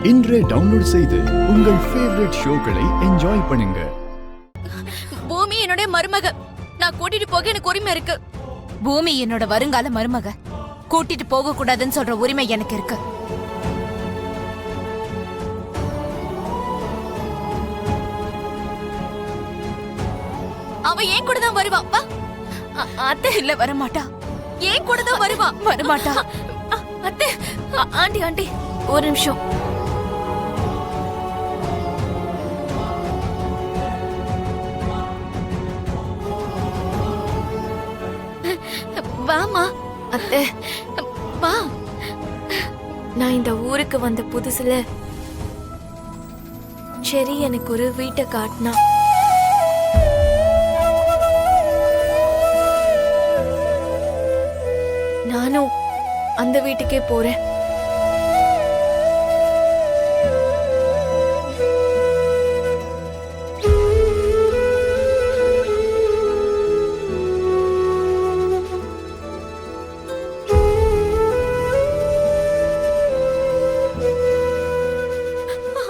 இன்றே டவுன்லோட் செய்து உங்கள் ஃபேவரட் ஷோக்களை என்ஜாய் பண்ணுங்க. பூமி என்னோட மருமக, நான் கூட்டிட்டு போக எனக்கு உரிமை இருக்கு. பூமி என்னோட வருங்கால மருமக, கூட்டிட்டு போக கூடாதுன்னு சொல்ற உரிமை எனக்கு இருக்கு. அவ ஏன் கூட தான் வருவா. வா. அத்தை இல்ல, வரமாட்டா. ஏன் கூட தான் வருவா. வரமாட்டா. அத்தை, ஆண்டி ஆண்டி ஒரு நிமிஷம். வாமா. அத்தை, வா. நான் இந்த ஊருக்கு வந்த புதுசுல சரி எனக்கு ஒரு வீட்டை காட்டினா. நானும் அந்த வீட்டுக்கே போறேன்.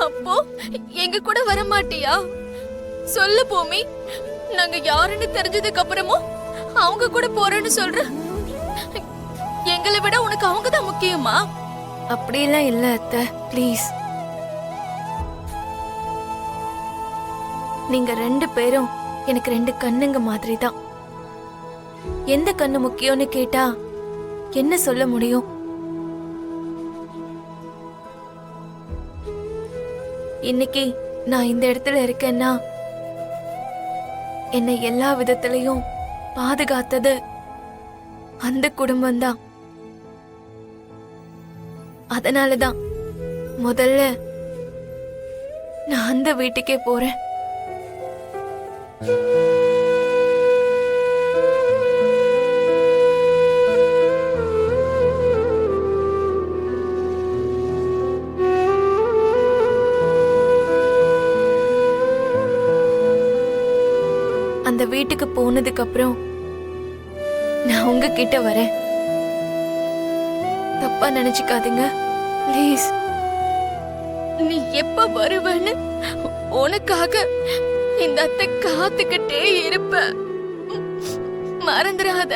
அப்போ எங்க கூட வர மாட்டியா? சொல்லு பூமி. நாங்க யாருன்னு தெரிஞ்சதுக்கு அப்புறமும் அவங்க கூட போறேன்னு சொல்ற. எங்களை விட உனக்கு அவங்க தான் முக்கியமா? அப்படியெல்லாம் இல்ல அத்தை, ப்ளீஸ். நீங்க ரெண்டு பேரும் எனக்கு ரெண்டு கண்ணுங்க மாதிரி தான். எந்த கண்ணு முக்கியம்னு கேட்டா என்ன சொல்ல முடியும்? இன்னைக்கு நான் இந்த இடத்துல இருக்கேன்னா என்னை எல்லா விதத்திலையும் பாதுகாத்தது அந்த குடும்பம்தான். அதனாலதான் முதல்ல நான் அந்த வீட்டுக்கே போறேன். அந்த வீட்டுக்கு போனதுக்கு அப்புறம் நான் உங்ககிட்ட வரேன். தப்பா நினைச்சுக்காதீங்க ப்ளீஸ். நீ எப்ப வருவன்னு உனக்காக இந்த அத்தை காத்துக்கிட்டே இருப்ப. மறந்துடாத.